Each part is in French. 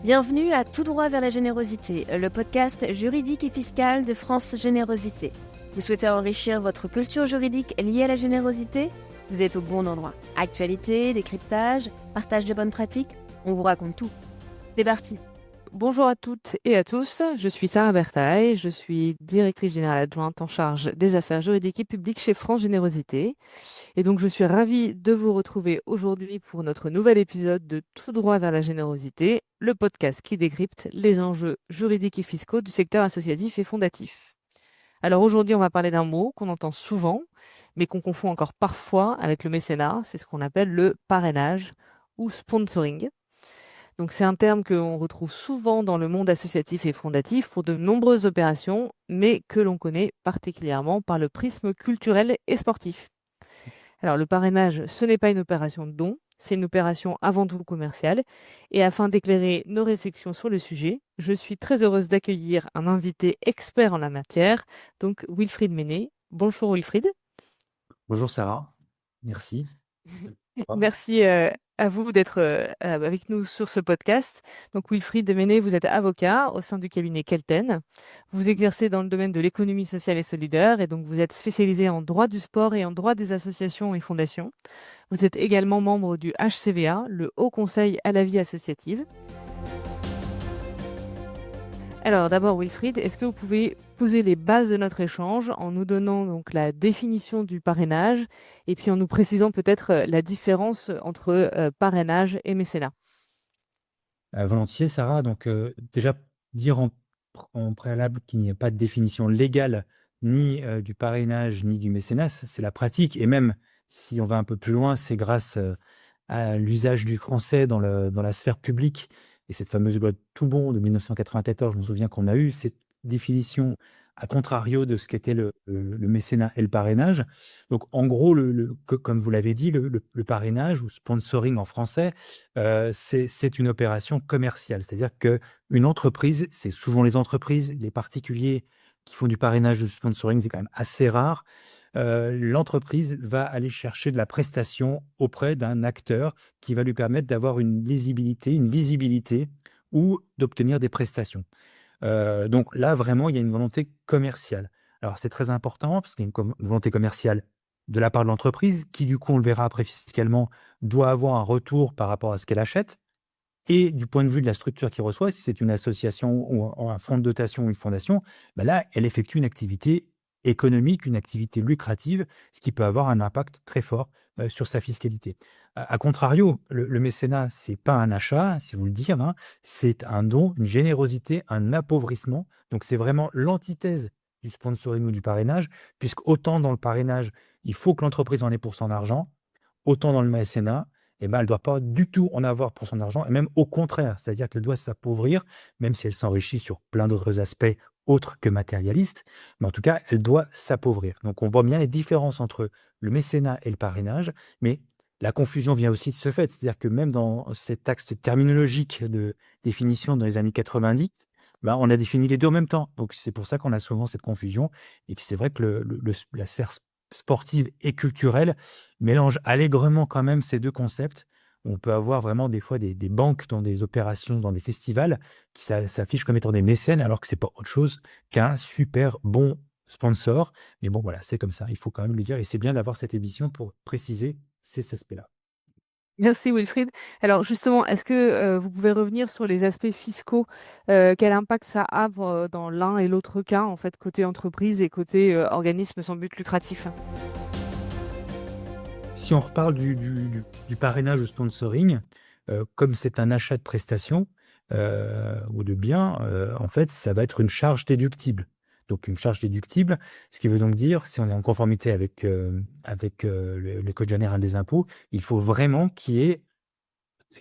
Bienvenue à Tout droit vers la générosité, le podcast juridique et fiscal de France Générosité. Vous souhaitez enrichir votre culture juridique liée à la générosité? Vous êtes au bon endroit. Actualité, décryptage, partage de bonnes pratiques, on vous raconte tout. C'est parti. Bonjour à toutes et à tous, je suis Sarah Berthaille, je suis directrice générale adjointe en charge des affaires juridiques et publiques chez France Générosité. Et donc je suis ravie de vous retrouver aujourd'hui pour notre nouvel épisode de Tout droit vers la générosité, le podcast qui décrypte les enjeux juridiques et fiscaux du secteur associatif et fondatif. Alors aujourd'hui, on va parler d'un mot qu'on entend souvent, mais qu'on confond encore parfois avec le mécénat, c'est ce qu'on appelle le parrainage ou sponsoring. Donc c'est un terme qu'on retrouve souvent dans le monde associatif et fondatif pour de nombreuses opérations, mais que l'on connaît particulièrement par le prisme culturel et sportif. Alors le parrainage, ce n'est pas une opération de don, c'est une opération avant tout commerciale. Et afin d'éclairer nos réflexions sur le sujet, je suis très heureuse d'accueillir un invité expert en la matière, donc Wilfried Menet. Bonjour Wilfried. Bonjour Sarah, merci. Merci à vous d'être avec nous sur ce podcast. Donc Wilfried Menet, vous êtes avocat au sein du cabinet Kelten. Vous exercez dans le domaine de l'économie sociale et solidaire et donc vous êtes spécialisé en droit du sport et en droit des associations et fondations. Vous êtes également membre du HCVA, le Haut Conseil à la vie associative. Alors d'abord Wilfried, est-ce que vous pouvez poser les bases de notre échange en nous donnant donc la définition du parrainage et puis en nous précisant peut-être la différence entre parrainage et mécénat? Volontiers Sarah, donc déjà dire en préalable qu'il n'y a pas de définition légale ni du parrainage ni du mécénat, c'est la pratique et même si on va un peu plus loin, c'est grâce à l'usage du français dans la sphère publique et cette fameuse loi Toubon de 1994, je me souviens qu'on a eu cette définition à contrario de ce qu'était le mécénat et le parrainage. Donc en gros, comme vous l'avez dit, le parrainage ou sponsoring en français, c'est une opération commerciale. C'est-à-dire qu'une entreprise, c'est souvent les entreprises, les particuliers qui font du parrainage ou du sponsoring, c'est quand même assez rare. L'entreprise va aller chercher de la prestation auprès d'un acteur qui va lui permettre d'avoir une lisibilité, une visibilité ou d'obtenir des prestations. Donc là, vraiment, il y a une volonté commerciale. Alors c'est très important parce qu'il y a une volonté commerciale de la part de l'entreprise qui, du coup, on le verra après fiscalement, doit avoir un retour par rapport à ce qu'elle achète et du point de vue de la structure qui reçoit, si c'est une association ou un fonds de dotation ou une fondation, bah là, elle effectue une activité économique, une activité lucrative, ce qui peut avoir un impact très fort, sur sa fiscalité. À contrario, le mécénat, c'est pas un achat, si vous le dire, hein, c'est un don, une générosité, un appauvrissement. Donc c'est vraiment l'antithèse du sponsoring ou du parrainage, puisqu'autant dans le parrainage, il faut que l'entreprise en ait pour son argent, autant dans le mécénat, eh ben, elle ne doit pas du tout en avoir pour son argent, et même au contraire, c'est-à-dire qu'elle doit s'appauvrir, même si elle s'enrichit sur plein d'autres aspects autres que matérialistes, mais en tout cas, elle doit s'appauvrir. Donc on voit bien les différences entre le mécénat et le parrainage, mais la confusion vient aussi de ce fait, c'est-à-dire que même dans cet axe terminologique de définition dans les années 90, ben, on a défini les deux en même temps. Donc c'est pour ça qu'on a souvent cette confusion. Et puis c'est vrai que la sphère sportive et culturelle mélange allègrement quand même ces deux concepts. On peut avoir vraiment des fois des banques dans des opérations, dans des festivals, qui s'affichent comme étant des mécènes, alors que c'est pas autre chose qu'un super bon sponsor. Mais bon, voilà, c'est comme ça. Il faut quand même le dire. Et c'est bien d'avoir cette émission pour préciser ces aspects-là. Merci Wilfried. Alors justement, est-ce que vous pouvez revenir sur les aspects fiscaux? Quel impact ça a dans l'un et l'autre cas, en fait, côté entreprise et côté organisme sans but lucratif? Si on reparle du parrainage ou sponsoring, comme c'est un achat de prestations, ou de biens, en fait, ça va être une charge déductible. Donc une charge déductible, ce qui veut donc dire, si on est en conformité avec le code général des impôts, il faut vraiment qu'il y ait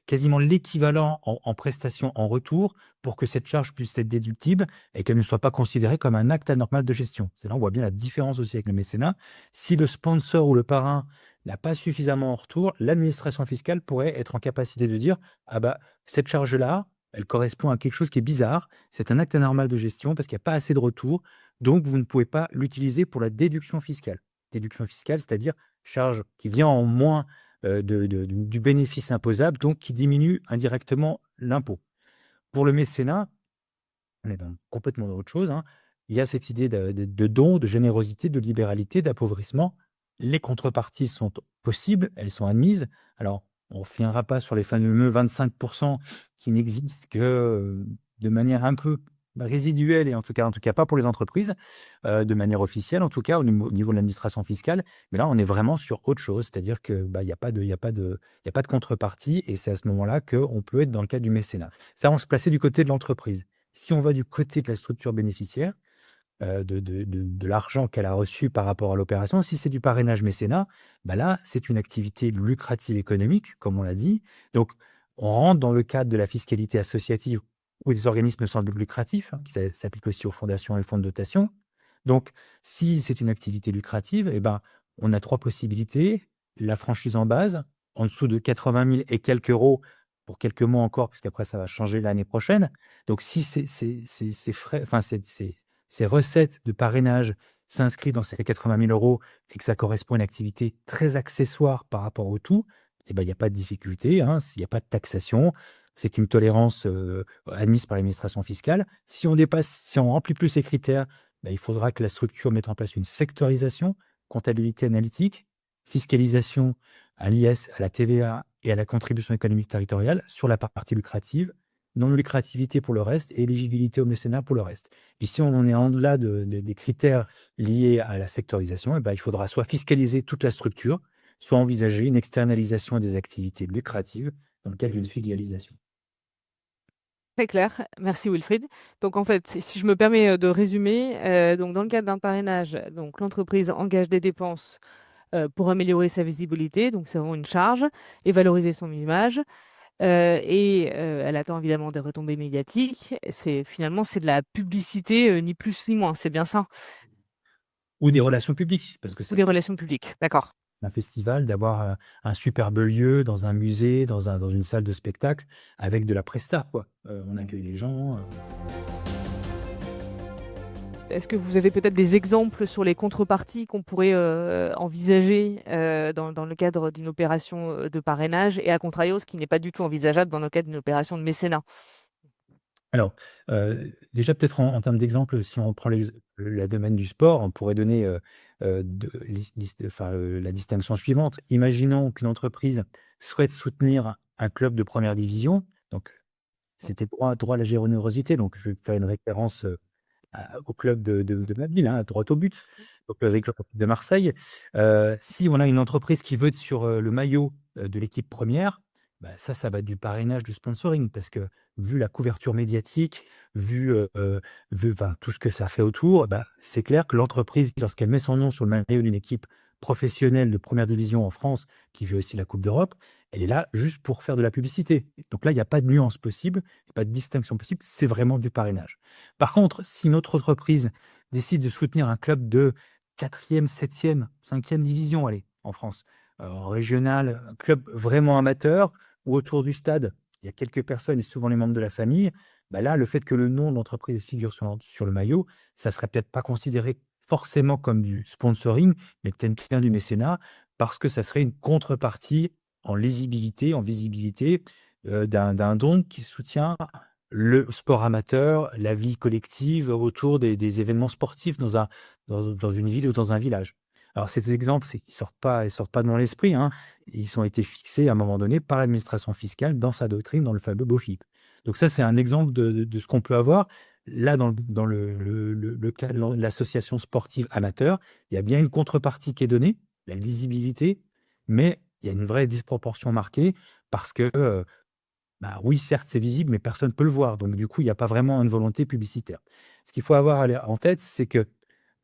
quasiment l'équivalent en prestations en retour pour que cette charge puisse être déductible et qu'elle ne soit pas considérée comme un acte anormal de gestion. C'est là on voit bien la différence aussi avec le mécénat. Si le sponsor ou le parrain n'a pas suffisamment en retour, l'administration fiscale pourrait être en capacité de dire: «Ah bah, cette charge-là, elle correspond à quelque chose qui est bizarre, c'est un acte anormal de gestion parce qu'il n'y a pas assez de retour, donc vous ne pouvez pas l'utiliser pour la déduction fiscale». Déduction fiscale, c'est-à-dire charge qui vient en moins du bénéfice imposable, donc qui diminue indirectement l'impôt. Pour le mécénat, on est dans complètement dans autre chose, hein. Il y a cette idée de don, de générosité, de libéralité, d'appauvrissement. Les contreparties sont possibles, elles sont admises. Alors, on ne reviendra pas sur les fameux 25 qui n'existent que, de manière un peu résiduelle et en tout cas pas pour les entreprises, de manière officielle en tout cas au niveau de l'administration fiscale. Mais là, on est vraiment sur autre chose, c'est-à-dire que, bah, il y a pas de contrepartie et c'est à ce moment-là qu'on peut être dans le cadre du mécénat. Ça, on se plaçait du côté de l'entreprise. Si on va du côté de la structure bénéficiaire, de l'argent qu'elle a reçu par rapport à l'opération, si c'est du parrainage mécénat, bah, là, c'est une activité lucrative économique, comme on l'a dit. Donc, on rentre dans le cadre de la fiscalité associative ou des organismes sans but lucratif, hein, qui s'applique aussi aux fondations et fonds de dotation. Donc, si c'est une activité lucrative, eh ben, on a 3 possibilités. La franchise en base, en dessous de 80 000 et quelques euros pour quelques mois encore, puisqu'après ça va changer l'année prochaine. Donc si ces frais, enfin ces recettes de parrainage s'inscrivent dans ces 80 000 euros et que ça correspond à une activité très accessoire par rapport au tout, eh ben, il y a pas de difficulté, hein, il y a pas de taxation. C'est une tolérance, admise par l'administration fiscale. Si on remplit plus ces critères, bah, il faudra que la structure mette en place une sectorisation, comptabilité analytique, fiscalisation à l'IS, à la TVA et à la contribution économique territoriale sur la partie lucrative, non-lucrativité pour le reste et éligibilité au mécénat pour le reste. Puis si on en est en delà des critères liés à la sectorisation, eh ben, il faudra soit fiscaliser toute la structure, soit envisager une externalisation des activités lucratives dans le cadre d'une filialisation. Très clair, merci Wilfried. Donc en fait, si je me permets de résumer, donc dans le cadre d'un parrainage, donc l'entreprise engage des dépenses pour améliorer sa visibilité, donc c'est vraiment une charge, et valoriser son image. Elle attend évidemment des retombées médiatiques. Finalement, c'est de la publicité, ni plus ni moins, c'est bien ça? Ou des relations publiques, parce que Ou c'est des relations publiques, d'accord. un festival, d'avoir, un superbe lieu dans un musée, dans une salle de spectacle avec de la presta, quoi. On accueille les gens. Est-ce que vous avez peut-être des exemples sur les contreparties qu'on pourrait envisager dans le cadre d'une opération de parrainage et à contrario, ce qui n'est pas du tout envisageable dans le cadre d'une opération de mécénat? Alors, déjà peut-être en termes d'exemple, si on prend la domaine du sport, on pourrait donner, la distinction suivante. Imaginons qu'une entreprise souhaite soutenir un club de première division, donc c'était droit à la générosité, donc je vais faire une référence, au club de ma ville, hein, droit au but, donc avec le de Marseille. Si on a une entreprise qui veut être sur, le maillot, de l'équipe première, bah, ça va être du parrainage, du sponsoring parce que vu la couverture médiatique, vu enfin tout ce que ça fait autour, bah, c'est clair que l'entreprise lorsqu'elle met son nom sur le maillot d'une équipe professionnelle de première division en France, qui fait aussi la coupe d'Europe, elle est là juste pour faire de la publicité. Donc là, il y a pas de nuance possible, il y a pas de distinction possible, c'est vraiment du parrainage. Par contre, si notre entreprise décide de soutenir un club de 4e, 7e, 5e division, allez, en France, en régional, un club vraiment amateur ou autour du stade, il y a quelques personnes et souvent les membres de la famille, bah là, le fait que le nom de l'entreprise figure sur le maillot, ça serait peut-être pas considéré forcément comme du sponsoring, mais peut-être bien du mécénat parce que ça serait une contrepartie en lisibilité, en visibilité, d'un don qui soutient le sport amateur, la vie collective autour des événements sportifs dans une ville ou dans un village. Alors ces exemples, ils sortent pas de mon esprit, hein. Ils ont été fixés à un moment donné par l'administration fiscale dans sa doctrine, dans le fameux BOFIP. Donc ça, c'est un exemple de ce qu'on peut avoir. Là, dans le cas de l'association sportive amateur, il y a bien une contrepartie qui est donnée, la lisibilité, mais il y a une vraie disproportion marquée parce que, bah, oui, certes, c'est visible, mais personne ne peut le voir. Donc, du coup, il n'y a pas vraiment une volonté publicitaire. Ce qu'il faut avoir en tête, c'est que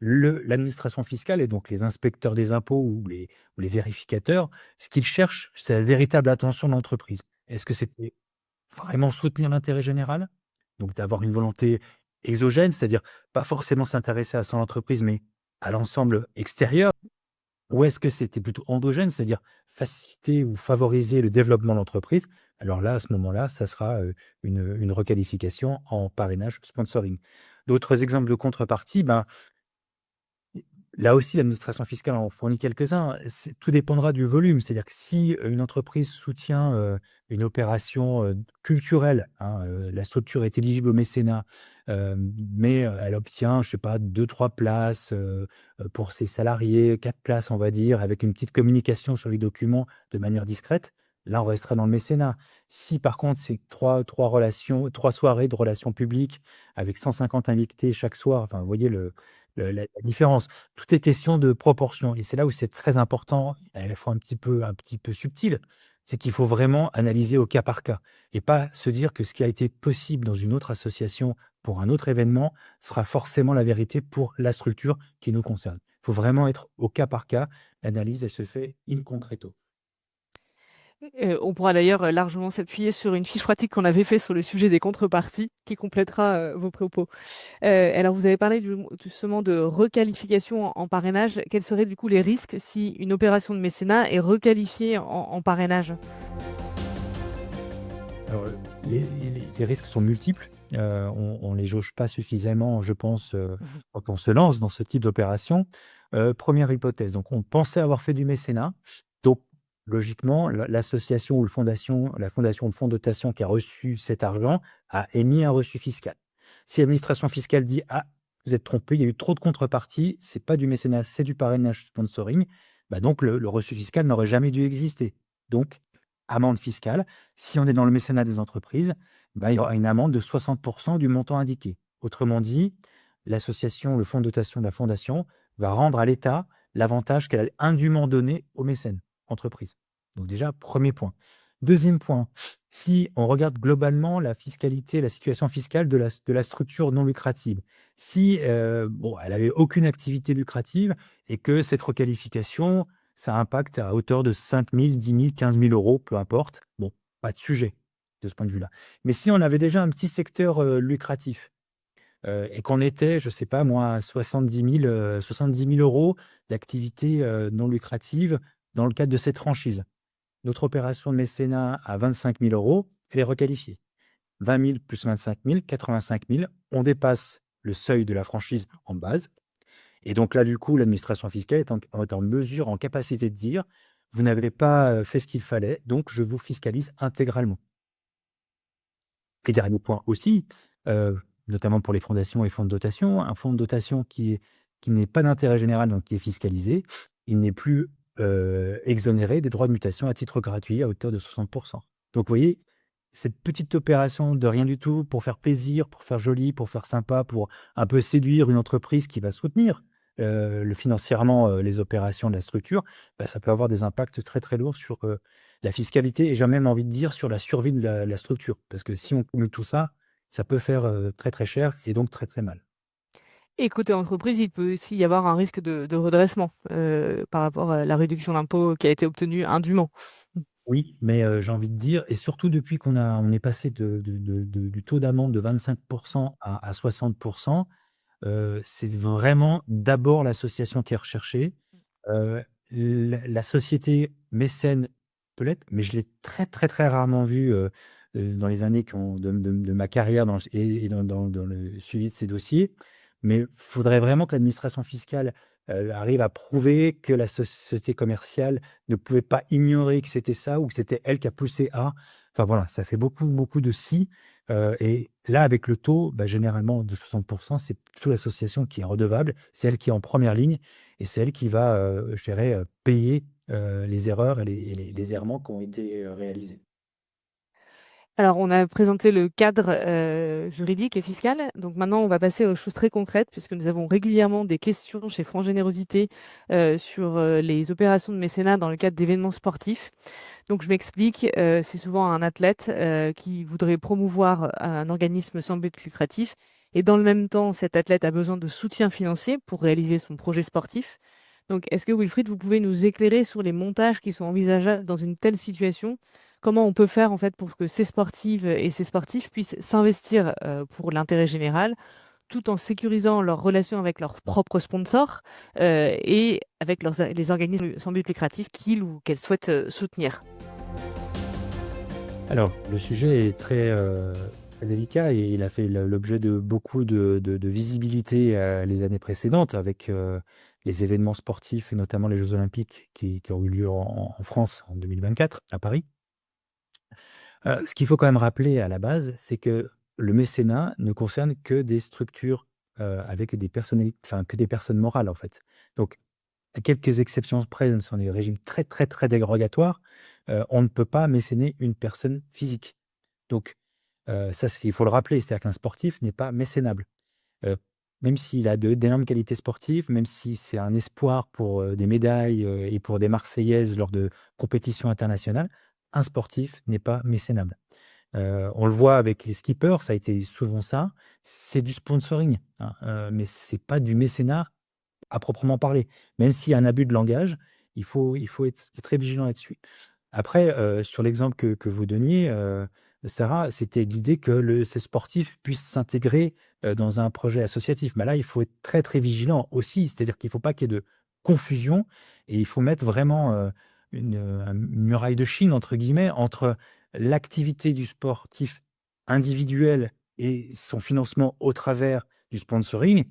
l'administration fiscale et donc les inspecteurs des impôts ou les vérificateurs, ce qu'ils cherchent, c'est la véritable attention de l'entreprise. Est-ce que c'était vraiment soutenir l'intérêt général? Donc, d'avoir une volonté exogène, c'est-à-dire pas forcément s'intéresser à son entreprise, mais à l'ensemble extérieur. Ou est-ce que c'était plutôt endogène, c'est-à-dire faciliter ou favoriser le développement de l'entreprise? Alors là, à ce moment-là, ça sera, une requalification en parrainage sponsoring. D'autres exemples de contrepartie, ben, Là aussi, l'administration fiscale en fournit quelques-uns. Tout dépendra du volume. C'est-à-dire que si une entreprise soutient une opération culturelle, hein, la structure est éligible au mécénat, mais elle obtient, je sais pas, 2, 3 places pour ses salariés, 4 places, on va dire, avec une petite communication sur les documents de manière discrète, là, on restera dans le mécénat. Si par contre, c'est trois soirées de relations publiques avec 150 invités chaque soir, enfin, vous voyez la différence. Tout est question de proportion et c'est là où c'est très important, à la fois un petit peu subtil, c'est qu'il faut vraiment analyser au cas par cas et pas se dire que ce qui a été possible dans une autre association pour un autre événement sera forcément la vérité pour la structure qui nous concerne. Il faut vraiment être au cas par cas. L'analyse, elle se fait in concreto. On pourra d'ailleurs, largement s'appuyer sur une fiche pratique qu'on avait fait sur le sujet des contreparties qui complétera, vos propos. Alors vous avez parlé justement de requalification en parrainage. Quels seraient du coup les risques si une opération de mécénat est requalifiée en parrainage? Alors, les risques sont multiples. On les jauge pas suffisamment, je pense, Mmh. quand on se lance dans ce type d'opération. 1re hypothèse, donc on pensait avoir fait du mécénat, donc logiquement, l'association ou la fondation de fonds de dotation qui a reçu cet argent a émis un reçu fiscal. Si l'administration fiscale dit: «Ah, vous êtes trompés, il y a eu trop de contreparties, c'est pas du mécénat, c'est du parrainage sponsoring», bah, donc le reçu fiscal n'aurait jamais dû exister. Donc amende fiscale. Si on est dans le mécénat des entreprises, bah, il y aura une amende de 60 du montant indiqué. Autrement dit, l'association, le fonds de dotation de la fondation va rendre à l'État l'avantage qu'elle a indûment donné aux mécènes, entreprises. Donc déjà, 1er point. 2e point, si on regarde globalement la fiscalité, la situation fiscale de la structure non lucrative, si, bon, elle avait aucune activité lucrative et que cette requalification, ça impacte à hauteur de 5 000, 10 000, 15 000 €, peu importe. Bon, pas de sujet de ce point de vue-là. Mais si on avait déjà un petit secteur, lucratif, et qu'on était, je sais pas moi, à 70 000 € d'activité, non lucrative dans le cadre de cette franchise. Notre opération de mécénat à 25 000 €, elle est requalifiée. 20 000 plus 25 000, 85 000, on dépasse le seuil de la franchise en base et donc là, du coup, l'administration fiscale est en mesure, en capacité de dire: «Vous n'avez pas, fait ce qu'il fallait, donc je vous fiscalise intégralement». Et dernier point aussi, notamment pour les fondations et fonds de dotation, un fonds de dotation qui n'est pas d'intérêt général, donc qui est fiscalisé, il n'est plus, exonéré des droits de mutation à titre gratuit à hauteur de 60. Donc vous voyez, cette petite opération de rien du tout pour faire plaisir, pour faire joli, pour faire sympa, pour un peu séduire une entreprise qui va soutenir, financièrement, les opérations de la structure, bah, ça peut avoir des impacts très, très lourds sur, la fiscalité et j'ai même envie de dire sur la survie de la structure. Parce que si on cumule tout ça, ça peut faire, très, très cher et donc très, très mal. Et côté entreprise, il peut aussi y avoir un risque de redressement, par rapport à la réduction d'impôt qui a été obtenue indûment. Oui, mais j'ai envie de dire et surtout depuis on est passé du taux d'amende de 25 à 60, c'est vraiment d'abord l'association qui est recherchée. La société mécène peut l'être, mais je l'ai très, très, très rarement vu, dans les années de ma carrière et dans le suivi de ces dossiers. Mais il faudrait vraiment que l'administration fiscale, arrive à prouver que la société commerciale ne pouvait pas ignorer que c'était ça ou que c'était elle qui a poussé à. Enfin voilà, ça fait beaucoup, beaucoup de si, et là, avec le taux, bah, généralement de 60, c'est plutôt l'association qui est redevable. C'est elle qui est en première ligne et c'est elle qui va, je dirais, payer, les erreurs et les errements qui ont été, réalisés. Alors, on a présenté le cadre, juridique et fiscal. Donc maintenant, on va passer aux choses très concrètes puisque nous avons régulièrement des questions chez France Générosité, sur, les opérations de mécénat dans le cadre d'événements sportifs. Donc je m'explique, c'est souvent un athlète, qui voudrait promouvoir un organisme sans but lucratif et dans le même temps, cet athlète a besoin de soutien financier pour réaliser son projet sportif. Donc est-ce que Wilfried, vous pouvez nous éclairer sur les montages qui sont envisageables dans une telle situation? Comment on peut faire en fait pour que ces sportives et ces sportifs puissent s'investir, pour l'intérêt général, tout en sécurisant leurs relations avec leurs propres sponsors, et avec les organismes sans but lucratif qu'ils ou qu'elles souhaitent, soutenir? Alors, le sujet est très, très délicat et il a fait l'objet de beaucoup de visibilité, les années précédentes avec, les événements sportifs et notamment les Jeux olympiques qui ont eu lieu en France en 2024 à Paris. Ce qu'il faut quand même rappeler à la base, c'est que le mécénat ne concerne que des structures, avec des personnalités enfin que des personnes morales, en fait. Donc à quelques exceptions près, ce sont des régimes très, très, très dérogatoires, on ne peut pas mécéner une personne physique. Donc ça, il faut le rappeler, c'est-à-dire qu'un sportif n'est pas mécénable. Heu, Même s'il a d'énormes qualités sportives, même si c'est un espoir pour, des médailles, et pour des Marseillaises lors de compétitions internationales, un sportif n'est pas mécénable. On le voit avec les skippers, ça a été souvent ça, c'est du sponsoring, hein, mais c'est pas du mécénat à proprement parler. Même s'il y a un abus de langage, il faut être très vigilant là-dessus. Après, sur l'exemple que vous donniez, Sarah, c'était l'idée que ces sportifs puissent s'intégrer, dans un projet associatif. Mais là, il faut être très, très vigilant aussi. C'est-à-dire qu'il ne faut pas qu'il y ait de confusion et il faut mettre vraiment, une «muraille de Chine» entre guillemets entre l'activité du sportif individuel et son financement au travers du sponsoring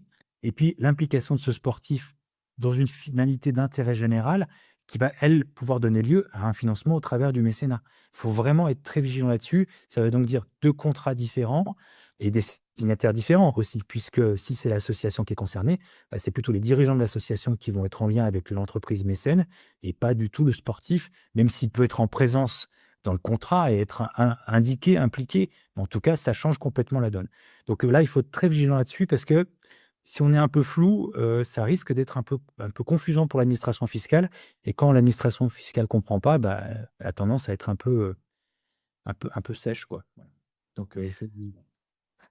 et puis l'implication de ce sportif dans une finalité d'intérêt général qui va, elle, pouvoir donner lieu à un financement au travers du mécénat. Il faut vraiment être très vigilant là-dessus. Ça veut donc dire 2 contrats différents et des signataires différents aussi, puisque si c'est l'association qui est concernée, bah, c'est plutôt les dirigeants de l'association qui vont être en lien avec l'entreprise mécène et pas du tout le sportif, même s'il peut être en présence dans le contrat et être indiqué, impliqué. Mais en tout cas, ça change complètement la donne. Donc, là, il faut être très vigilant là-dessus parce que si on est un peu flou, ça risque d'être un peu confusant pour l'administration fiscale et quand l'administration fiscale comprend pas, bah, elle a tendance à être un peu sèche, quoi. Voilà. Donc,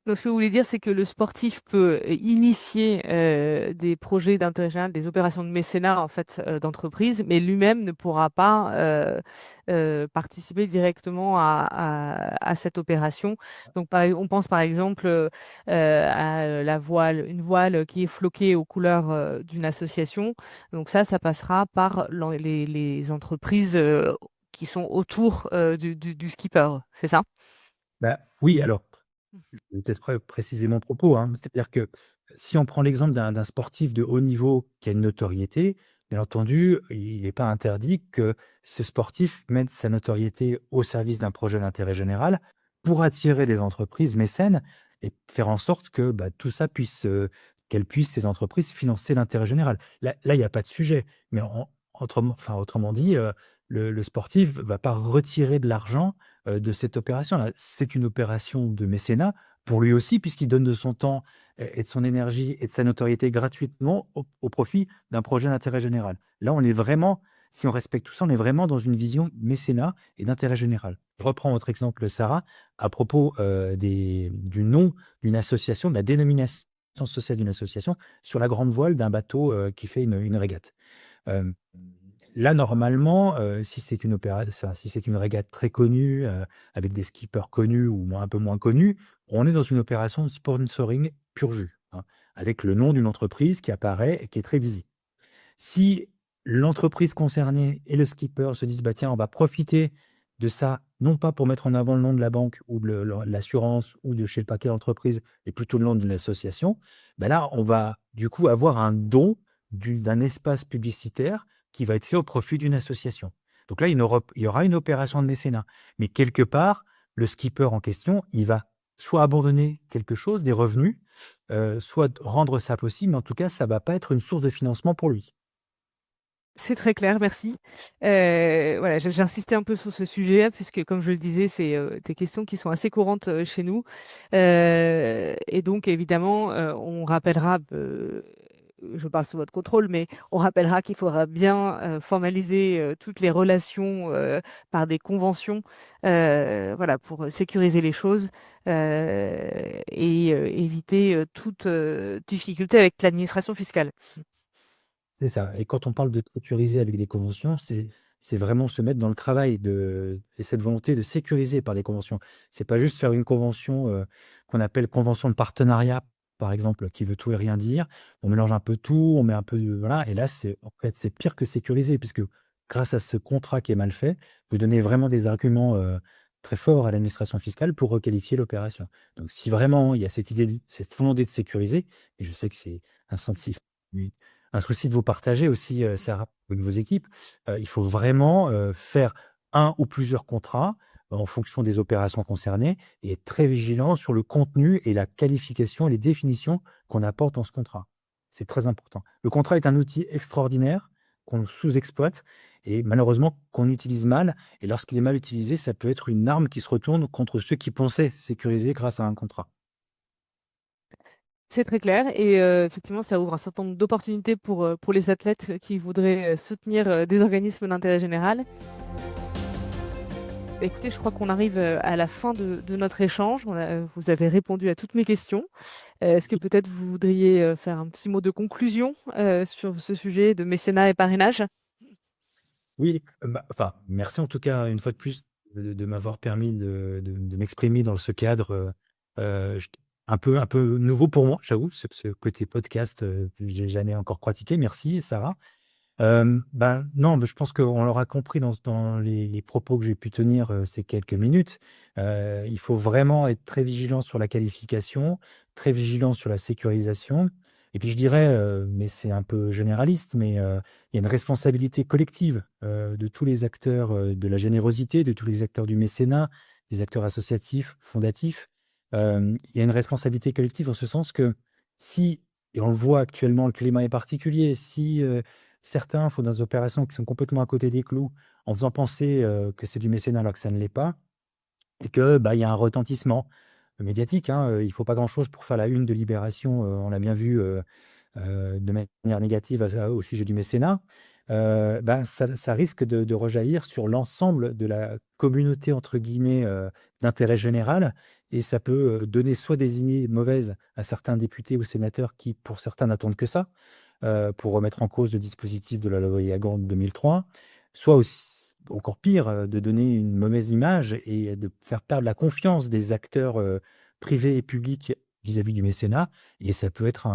Donc, ce que vous voulez dire, c'est que le sportif peut initier des projets d'intérêt général, des opérations de mécénat en fait d'entreprise, mais lui-même ne pourra pas participer directement à cette opération. Donc, on pense par exemple à une voile qui est floquée aux couleurs d'une association. Donc ça passera par les entreprises qui sont autour du skipper, c'est ça? bah, oui, alors je vais peut-être préciser mon propos, hein. C'est-à-dire que si on prend l'exemple d'un sportif de haut niveau qui a une notoriété, bien entendu, il n'est pas interdit que ce sportif mette sa notoriété au service d'un projet d'intérêt général pour attirer des entreprises mécènes et faire en sorte que, bah, tout ça puisse, qu'elles puissent, ces entreprises, financer l'intérêt général. Là, il y a pas de sujet, mais autrement dit, le sportif va pas retirer de l'argent, de cette opération-là. C'est une opération de mécénat pour lui aussi, puisqu'il donne de son temps et de son énergie et de sa notoriété gratuitement au profit d'un projet d'intérêt général. Là, on est vraiment si on respecte tout ça, on est vraiment dans une vision mécénat et d'intérêt général. Je reprends votre exemple, Sarah, à propos, du nom d'une association, de la dénomination sociale d'une association sur la grande voile d'un bateau, qui fait une régate. Hem, Là, normalement, si c'est une régate très connue, avec des skippers connus ou un peu moins connus, on est dans une opération de sponsoring pur jus, hein, avec le nom d'une entreprise qui apparaît et qui est très visible. Si l'entreprise concernée et le skipper se disent: «Bah, tiens, on va profiter de ça, non pas pour mettre en avant le nom de la banque ou de l'assurance ou de je sais pas quelle entreprise, mais plutôt le nom d'une association», bah, là, on va du coup avoir un don d'un espace publicitaire qui va être fait au profit d'une association. Donc là, il y aura une opération de mécénat. Mais quelque part, le skipper en question, il va soit abandonner quelque chose, des revenus, soit rendre ça possible, mais en tout cas, ça va pas être une source de financement pour lui. C'est très clair, merci. Voilà, j'ai insisté un peu sur ce sujet puisque comme je le disais, c'est, des questions qui sont assez courantes, chez nous. Et donc évidemment, on rappellera, je parle sous votre contrôle, mais on rappellera qu'il faudra bien, formaliser, toutes les relations, par des conventions, voilà, pour sécuriser les choses, et éviter, toute, difficulté avec l'administration fiscale. C'est ça et quand on parle de sécuriser avec des conventions, c'est vraiment se mettre dans le travail et cette volonté de sécuriser par des conventions. C'est pas juste faire une convention, qu'on appelle convention de partenariat, par exemple, qui veut tout et rien dire. On mélange un peu tout, on met un peu de voilà et là, en fait, c'est pire que sécuriser puisque grâce à ce contrat qui est mal fait, vous donnez vraiment des arguments, très forts à l'administration fiscale pour requalifier l'opération. Donc si vraiment il y a cette volonté de sécuriser et je sais que c'est un senti un souci de vous partager aussi, Sarah, de vos équipes. Il faut vraiment faire un ou plusieurs contrats en fonction des opérations concernées et être très vigilant sur le contenu et la qualification et les définitions qu'on apporte dans ce contrat. C'est très important. Le contrat est un outil extraordinaire qu'on sous-exploite et malheureusement qu'on utilise mal. Et lorsqu'il est mal utilisé, ça peut être une arme qui se retourne contre ceux qui pensaient sécuriser grâce à un contrat. C'est très clair et effectivement, ça ouvre un certain nombre d'opportunités pour les athlètes qui voudraient, soutenir, des organismes d'intérêt général. Bah, écoutez, je crois qu'on arrive, à la fin de notre échange. Vous avez répondu à toutes mes questions. Est-ce que peut-être vous voudriez, faire un petit mot de conclusion, sur ce sujet de mécénat et parrainage? Oui, enfin, merci en tout cas une fois de plus de m'avoir permis de m'exprimer dans ce cadre, j un peu nouveau pour moi, j'avoue, ce côté podcast, que j'ai jamais encore pratiqué. Merci Sarah. Ben, non, mais je pense qu'on l'aura compris dans les propos que j'ai pu tenir, ces quelques minutes. Il faut vraiment être très vigilant sur la qualification, très vigilant sur la sécurisation et puis je dirais, mais c'est un peu généraliste, mais il y a une responsabilité collective, de tous les acteurs, de la générosité, de tous les acteurs du mécénat, des acteurs associatifs, fondatifs. Il y a une responsabilité collective en ce sens que si et on le voit actuellement, le climat est particulier, si, certains font des opérations qui sont complètement à côté des clous, en faisant penser, que c'est du mécénat alors que ça ne l'est pas et que, bah, il y a un retentissement médiatique, hein, il faut pas grand-chose pour faire la une de Libération, on l'a bien vu, de manière négative au sujet du mécénat. Ben, ça risque de rejaillir sur l'ensemble de la «communauté» entre guillemets, d'intérêt général et ça peut, donner soit des idées mauvaises à certains députés ou sénateurs qui, pour certains, n'attendent que ça, pour remettre en cause le dispositif de la loi Egalim de 2003, soit aussi encore pire, de donner une mauvaise image et de faire perdre la confiance des acteurs, privés et publics vis-à-vis du mécénat et ça peut être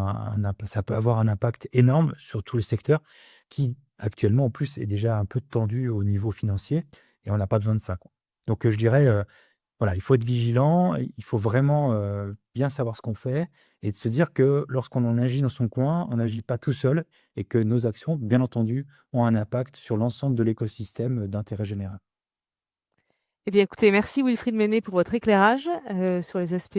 ça peut avoir un impact énorme sur tout le secteur qui, actuellement, en plus, est déjà un peu tendu au niveau financier et on n'a pas besoin de ça, quoi. Donc, je dirais, voilà, il faut être vigilant, il faut vraiment, bien savoir ce qu'on fait et de se dire que lorsqu'on en agit dans son coin, on n'agit pas tout seul et que nos actions, bien entendu, ont un impact sur l'ensemble de l'écosystème d'intérêt général. Eh bien, écoutez, merci Wilfried Méné pour votre éclairage, sur les aspects,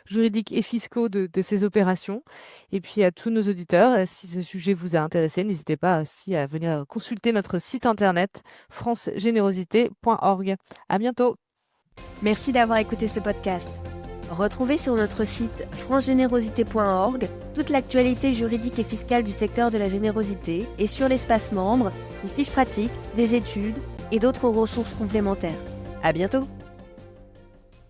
juridiques et fiscaux de ces opérations et puis à tous nos auditeurs, si ce sujet vous a intéressé, n'hésitez pas aussi à venir consulter notre site internet francegénérosité.org. À bientôt. Merci d'avoir écouté ce podcast. Retrouvez sur notre site francegénérosité.org toute l'actualité juridique et fiscale du secteur de la générosité et sur l'espace membre, des fiches pratiques, des études et d'autres ressources complémentaires. À bientôt!